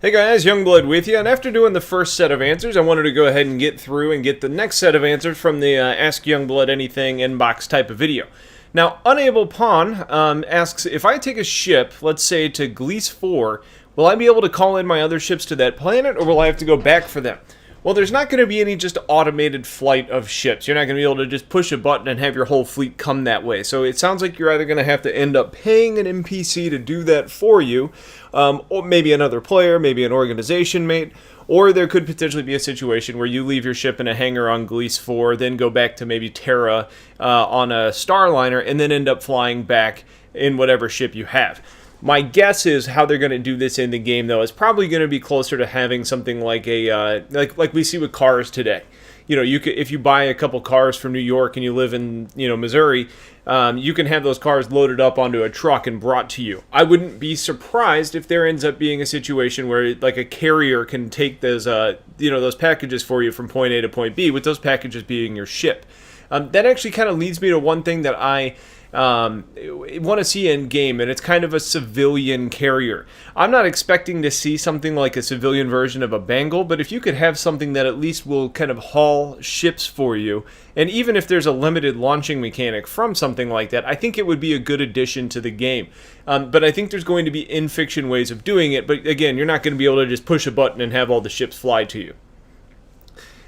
Hey guys, Youngblood with you, and after doing the first set of answers, I wanted to go ahead and get through and get the next set of answers from the Ask Youngblood Anything inbox type of video. Now, Unable Pawn asks, if I take a ship, let's say to Gliese 4, will I be able to call in my other ships to that planet, or will I have to go back for them? Well, there's not going to be any just automated flight of ships. You're not going to be able to just push a button and have your whole fleet come that way. So it sounds like you're either going to have to end up paying an NPC to do that for you, or maybe another player, maybe an organization mate, or there could potentially be a situation where you leave your ship in a hangar on Gliese 4, then go back to maybe Terra on a Starliner, and then end up flying back in whatever ship you have. My guess is how they're going to do this in the game, though, is probably going to be closer to having something like a like we see with cars today. You know, you could, if you buy a couple cars from New York and you live in Missouri, you can have those cars loaded up onto a truck and brought to you. I wouldn't be surprised if there ends up being a situation where like a carrier can take those those packages for you from point A to point B, with those packages being your ship. That actually kind of leads me to one thing that I want to see in game, and it's kind of a civilian carrier. I'm not expecting to see something like a civilian version of a Bengal, but if you could have something that at least will kind of haul ships for you, and even if there's a limited launching mechanic from something like that, I think it would be a good addition to the game. But I think there's going to be in-fiction ways of doing it, but again, you're not going to be able to just push a button and have all the ships fly to you.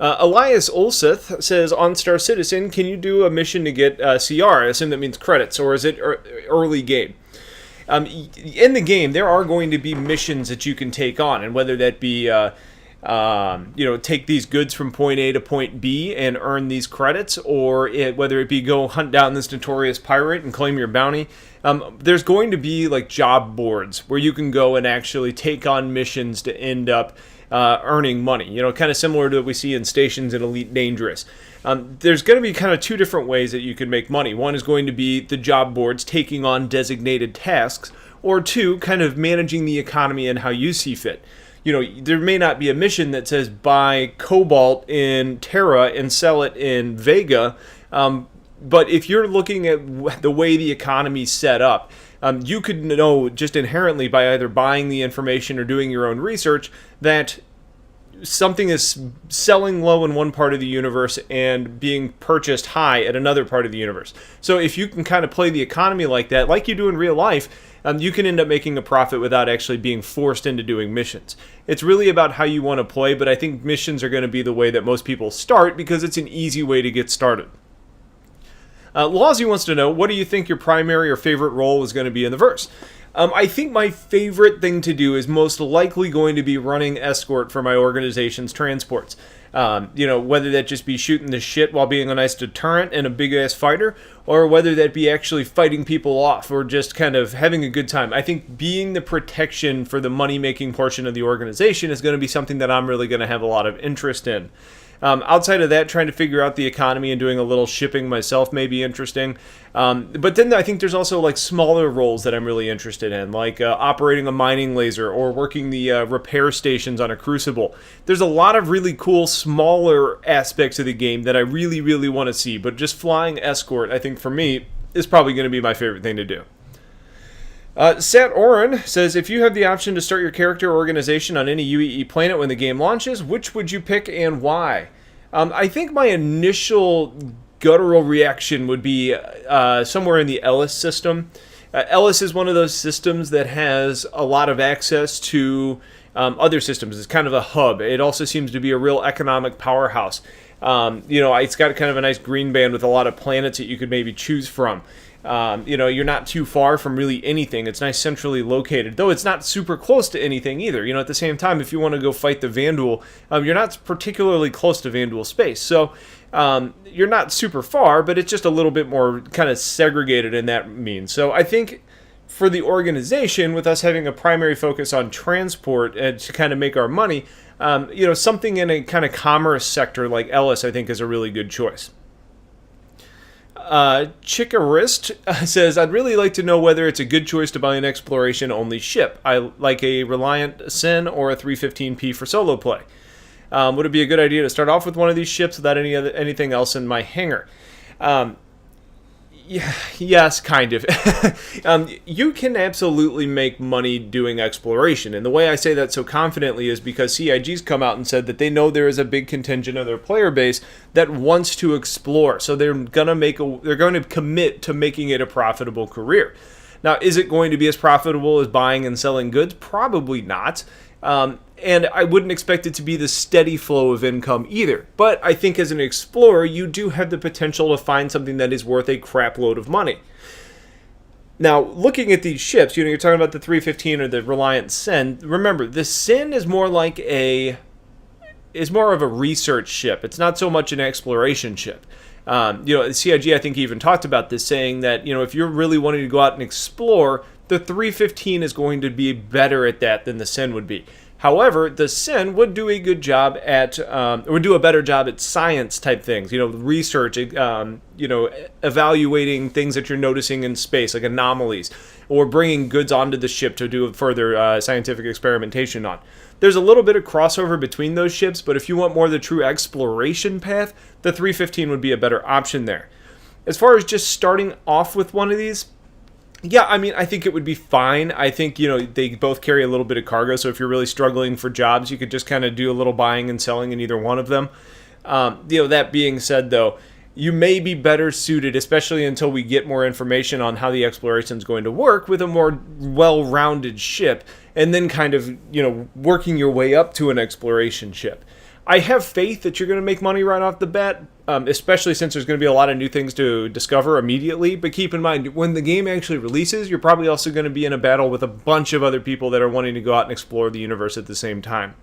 Elias Olseth says, on Star Citizen, can you do a mission to get CR? I assume that means credits, or is it early game? In the game, there are going to be missions that you can take on, and whether that be, take these goods from point A to point B and earn these credits, or whether it be go hunt down this notorious pirate and claim your bounty, there's going to be like job boards where you can go and actually take on missions to end up earning money, kind of similar to what we see in stations in Elite Dangerous. There's going to be kind of two different ways that you can make money. One is going to be the job boards taking on designated tasks, or two, kind of managing the economy and how you see fit. There may not be a mission that says buy cobalt in Terra and sell it in Vega, but if you're looking at the way the economy's set up, you could know just inherently by either buying the information or doing your own research that something is selling low in one part of the universe and being purchased high at another part of the universe. So if you can kind of play the economy like that, like you do in real life, you can end up making a profit without actually being forced into doing missions. It's really about how you want to play, but I think missions are going to be the way that most people start because it's an easy way to get started. Lawsy wants to know, what do you think your primary or favorite role is going to be in the verse? I think my favorite thing to do is most likely going to be running escort for my organization's transports. Whether that just be shooting the shit while being a nice deterrent and a big-ass fighter, or whether that be actually fighting people off or just kind of having a good time. I think being the protection for the money-making portion of the organization is going to be something that I'm really going to have a lot of interest in. Outside of that, trying to figure out the economy and doing a little shipping myself may be interesting. But then I think there's also like smaller roles that I'm really interested in, like operating a mining laser or working the repair stations on a crucible. There's a lot of really cool smaller aspects of the game that I really, really want to see. But just flying escort, I think for me, is probably going to be my favorite thing to do. Sat Oren says, if you have the option to start your character or organization on any UEE planet when the game launches, which would you pick and why? I think my initial guttural reaction would be somewhere in the Ellis system. Ellis is one of those systems that has a lot of access to other systems. It's kind of a hub. It also seems to be a real economic powerhouse. It's got kind of a nice green band with a lot of planets that you could maybe choose from. You're not too far from really anything. It's nice centrally located, though it's not super close to anything either. At the same time, if you want to go fight the Vandal, you're not particularly close to Vandal space. So you're not super far, but it's just a little bit more kind of segregated in that means. So I think for the organization, with us having a primary focus on transport and to kind of make our money, something in a kind of commerce sector like Ellis, I think is a really good choice. Chickarist says, I'd really like to know whether it's a good choice to buy an exploration-only ship. I like a Reliant Sin or a 315P for solo play. Would it be a good idea to start off with one of these ships without anything else in my hangar? Yeah, yes, kind of. You can absolutely make money doing exploration. And the way I say that so confidently is because CIG's come out and said that they know there is a big contingent of their player base that wants to explore. So they're going to commit to making it a profitable career. Now, is it going to be as profitable as buying and selling goods? Probably not. And I wouldn't expect it to be the steady flow of income either. But I think as an explorer, you do have the potential to find something that is worth a crap load of money. Now, looking at these ships, you're talking about the 315 or the Reliant Sen. Remember, the Sen is more of a research ship. It's not so much an exploration ship. CIG, I think, even talked about this, saying that, if you're really wanting to go out and explore, the 315 is going to be better at that than the Sen would be. However, the Sen would do a good job would do a better job at science type things, research, evaluating things that you're noticing in space, like anomalies, or bringing goods onto the ship to do further scientific experimentation on. There's a little bit of crossover between those ships, but if you want more of the true exploration path, the 315 would be a better option there. As far as just starting off with one of these, yeah, I think it would be fine. I think, they both carry a little bit of cargo, so if you're really struggling for jobs, you could just kind of do a little buying and selling in either one of them. That being said, though, you may be better suited, especially until we get more information on how the exploration is going to work, with a more well-rounded ship, and then kind of, working your way up to an exploration ship. I have faith that you're going to make money right off the bat, especially since there's going to be a lot of new things to discover immediately. But keep in mind, when the game actually releases, you're probably also going to be in a battle with a bunch of other people that are wanting to go out and explore the universe at the same time.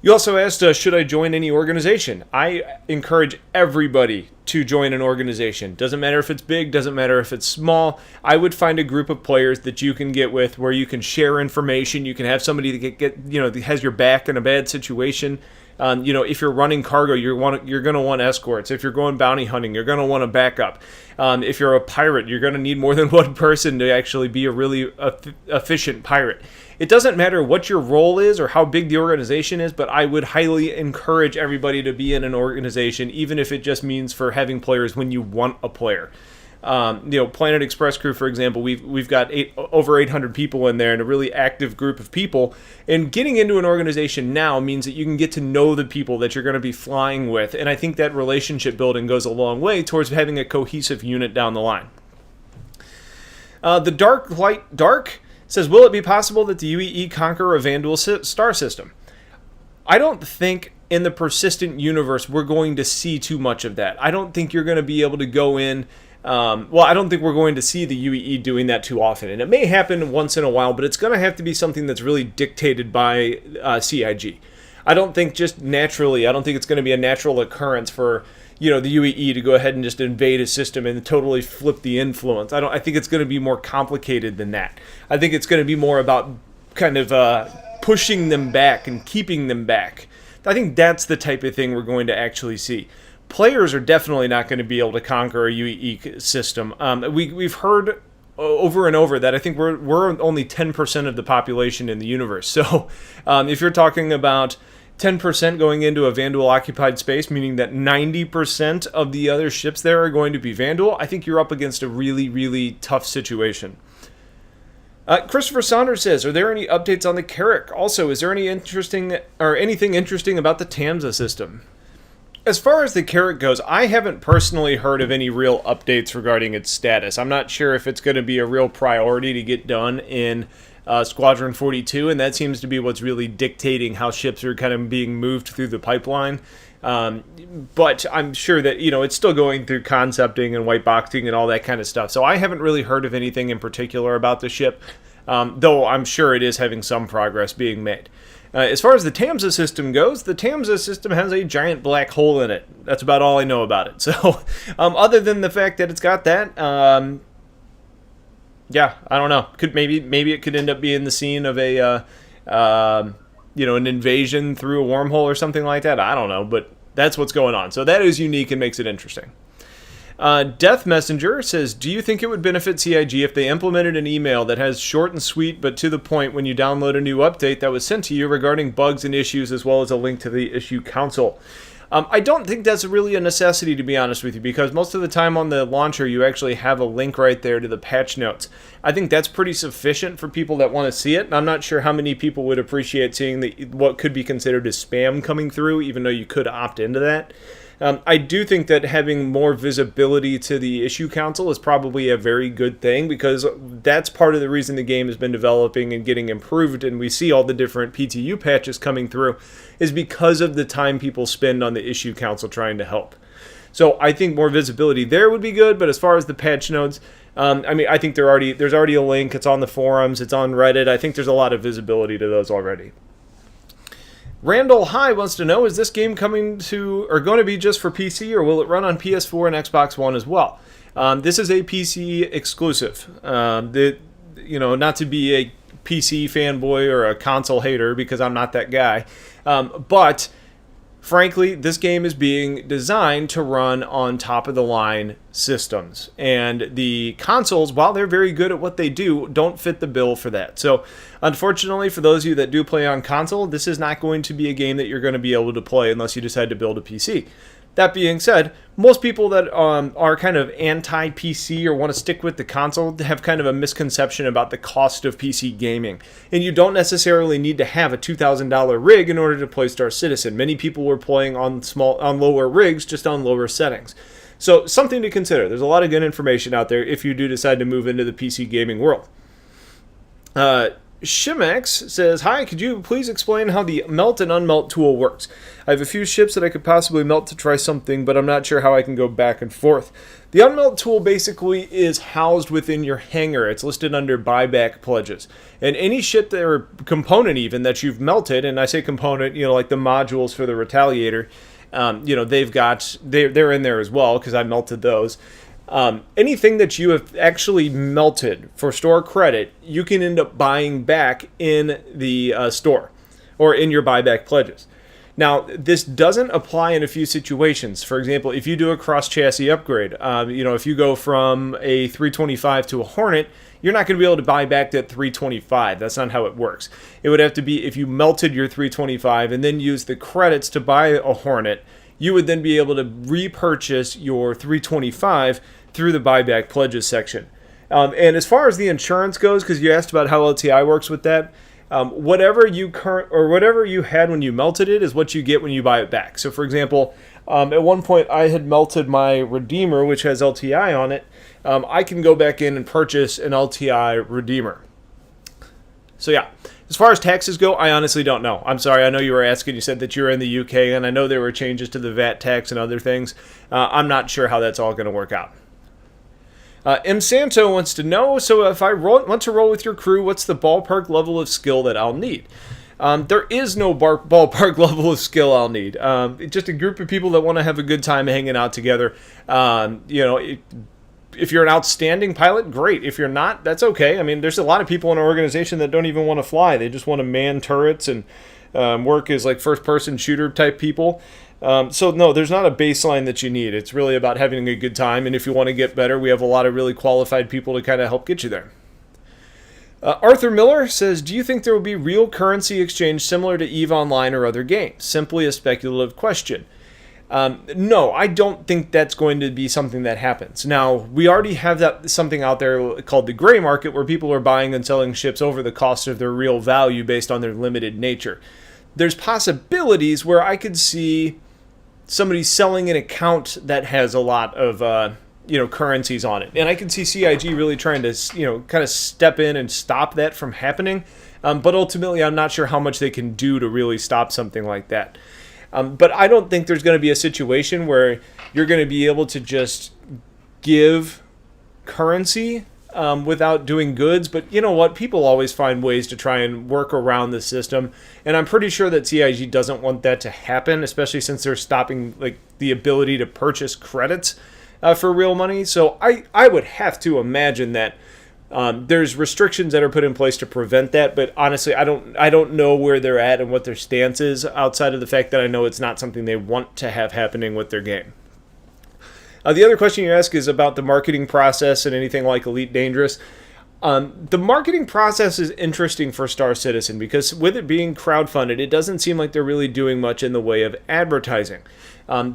You also asked, should I join any organization? I encourage everybody to join an organization. Doesn't matter if it's big, doesn't matter if it's small. I would find a group of players that you can get with where you can share information. You can have somebody that has your back in a bad situation. If you're running cargo, you're going to want escorts. If you're going bounty hunting, you're going to want a backup. If you're a pirate, you're going to need more than one person to actually be a really efficient pirate. It doesn't matter what your role is or how big the organization is, but I would highly encourage everybody to be in an organization, even if it just means for having players when you want a player. Planet Express crew, for example, we've got over 800 people in there and a really active group of people. And getting into an organization now means that you can get to know the people that you're going to be flying with. And I think that relationship building goes a long way towards having a cohesive unit down the line. The Dark says, will it be possible that the UEE conquer a Vanduul star system? I don't think in the persistent universe we're going to see too much of that. I don't think you're going to be able to go in. I don't think we're going to see the UEE doing that too often. And it may happen once in a while, but it's going to have to be something that's really dictated by CIG. I don't think it's going to be a natural occurrence for the UEE to go ahead and just invade a system and totally flip the influence. I think it's going to be more complicated than that. I think it's going to be more about kind of pushing them back and keeping them back. I think that's the type of thing we're going to actually see. Players are definitely not going to be able to conquer a UEE system. We've heard over and over that I think we're only 10% of the population in the universe. So if you're talking about 10% going into a Vanduul occupied space, meaning that 90% of the other ships there are going to be Vanduul, I think you're up against a really, really tough situation. Christopher Saunders says, are there any updates on the Carrack? Also, is there anything interesting about the Tamsa system? As far as the Carrack goes, I haven't personally heard of any real updates regarding its status. I'm not sure if it's going to be a real priority to get done in Squadron 42, and that seems to be what's really dictating how ships are kind of being moved through the pipeline. But I'm sure that, it's still going through concepting and white boxing and all that kind of stuff. So I haven't really heard of anything in particular about the ship, though I'm sure it is having some progress being made. As far as the Tamsa system goes, the Tamsa system has a giant black hole in it. That's about all I know about it. So, other than the fact that it's got that, yeah, I don't know. Maybe it could end up being the scene of an invasion through a wormhole or something like that. I don't know, but that's what's going on. So that is unique and makes it interesting. Death Messenger says, do you think it would benefit CIG if they implemented an email that has short and sweet but to the point when you download a new update that was sent to you regarding bugs and issues, as well as a link to the issue council? I don't think that's really a necessity, to be honest with you, because most of the time on the launcher you actually have a link right there to the patch notes. I think that's pretty sufficient for people that want to see it. And I'm not sure how many people would appreciate seeing what could be considered as spam coming through, even though you could opt into that. I do think that having more visibility to the issue council is probably a very good thing, because that's part of the reason the game has been developing and getting improved, and we see all the different PTU patches coming through, is because of the time people spend on the issue council trying to help. So I think more visibility there would be good, but as far as the patch notes, I think there's already a link. It's on the forums. It's on Reddit. I think there's a lot of visibility to those already. Randall High wants to know, is this game going to be just for PC, or will it run on PS4 and Xbox One as well? This is a PC exclusive. Not to be a PC fanboy or a console hater, because I'm not that guy, but frankly, this game is being designed to run on top-of-the-line systems. And the consoles, while they're very good at what they do, don't fit the bill for that. So, unfortunately, for those of you that do play on console, this is not going to be a game that you're going to be able to play unless you decide to build a PC. That being said, most people that are kind of anti-PC or want to stick with the console have kind of a misconception about the cost of PC gaming. And you don't necessarily need to have a $2,000 rig in order to play Star Citizen. Many people were playing on lower rigs, just on lower settings. So something to consider. There's a lot of good information out there if you do decide to move into the PC gaming world. Shimex says, hi, could you please explain how the melt and unmelt tool works? I have a few ships that I could possibly melt to try something, but I'm not sure how I can go back and forth. The unmelt tool basically is housed within your hangar. It's listed under buyback pledges. And any ship or component even that you've melted, and I say component, like the modules for the Retaliator, they're in there as well, because I melted those. Anything that you have actually melted for store credit, you can end up buying back in the store or in your buyback pledges. Now, this doesn't apply in a few situations. For example, if you do a cross-chassis upgrade, if you go from a 325 to a Hornet, you're not going to be able to buy back that 325. That's not how it works. It would have to be if you melted your 325 and then used the credits to buy a Hornet, you would then be able to repurchase your 325 through the buyback pledges section. And as far as the insurance goes, because you asked about how LTI works with that, whatever you had when you melted it is what you get when you buy it back. So, for example, at one point I had melted my Redeemer, which has LTI on it. I can go back in and purchase an LTI Redeemer. So yeah, as far as taxes go, I honestly don't know. I'm sorry, I know you were asking, you said that you were in the UK, and I know there were changes to the VAT tax and other things. I'm not sure how that's all going to work out. M. Santo wants to know, so if I want to roll with your crew, what's the ballpark level of skill that I'll need? There is no ballpark level of skill I'll need. Just a group of people that want to have a good time hanging out together. If you're an outstanding pilot, great. If you're not, that's okay. I mean, there's a lot of people in our organization that don't even want to fly. They just want to man turrets and work as like first-person shooter type people. So no, there's not a baseline that you need. It's really about having a good time, and if you want to get better, we have a lot of really qualified people to kind of help get you there. Arthur Miller says, do you think there will be real currency exchange similar to EVE Online or other games? Simply a speculative question. No, I don't think that's going to be something that happens. Now, we already have something out there called the gray market, where people are buying and selling ships over the cost of their real value based on their limited nature. There's possibilities where I could see somebody selling an account that has a lot of currencies on it, and I can see CIG really trying to kind of step in and stop that from happening. But ultimately, I'm not sure how much they can do to really stop something like that. But I don't think there's going to be a situation where you're going to be able to just give currency without doing goods. But you know what? People always find ways to try and work around the system. And I'm pretty sure that CIG doesn't want that to happen, especially since they're stopping the ability to purchase credits for real money. So I would have to imagine that there's restrictions that are put in place to prevent that, but honestly, I don't know where they're at and what their stance is, outside of the fact that I know it's not something they want to have happening with their game. The other question you ask is about the marketing process and anything like Elite Dangerous. The marketing process is interesting for Star Citizen because with it being crowdfunded, it doesn't seem like they're really doing much in the way of advertising.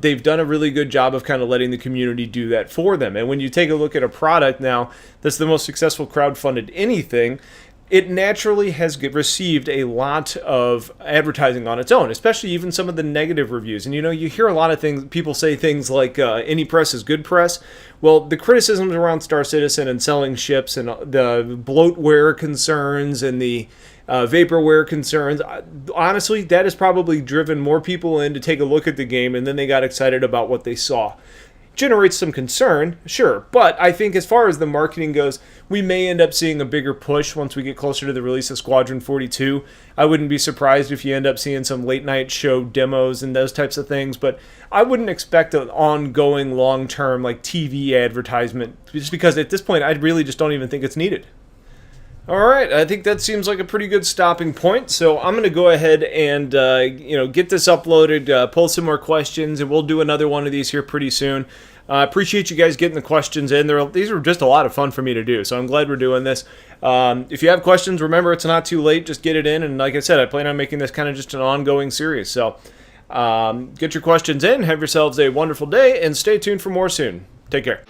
They've done a really good job of kind of letting the community do that for them. And when you take a look at a product now that's the most successful crowdfunded anything, it naturally has received a lot of advertising on its own, especially even some of the negative reviews. And you hear a lot of things, people say things like any press is good press. Well, the criticisms around Star Citizen and selling ships and the bloatware concerns and the vaporware concerns, honestly, that has probably driven more people in to take a look at the game, and then they got excited about what they saw. Generates some concern, sure, but I think as far as the marketing goes, we may end up seeing a bigger push once we get closer to the release of Squadron 42. I wouldn't be surprised if you end up seeing some late night show demos and those types of things, but I wouldn't expect an ongoing long-term like TV advertisement, just because at this point I really just don't even think it's needed. Alright, I think that seems like a pretty good stopping point, so I'm going to go ahead and get this uploaded, pull some more questions, and we'll do another one of these here pretty soon. Appreciate you guys getting the questions in. These are just a lot of fun for me to do, so I'm glad we're doing this. If you have questions, remember it's not too late, just get it in, and like I said, I plan on making this kind of just an ongoing series, so get your questions in, have yourselves a wonderful day, and stay tuned for more soon. Take care.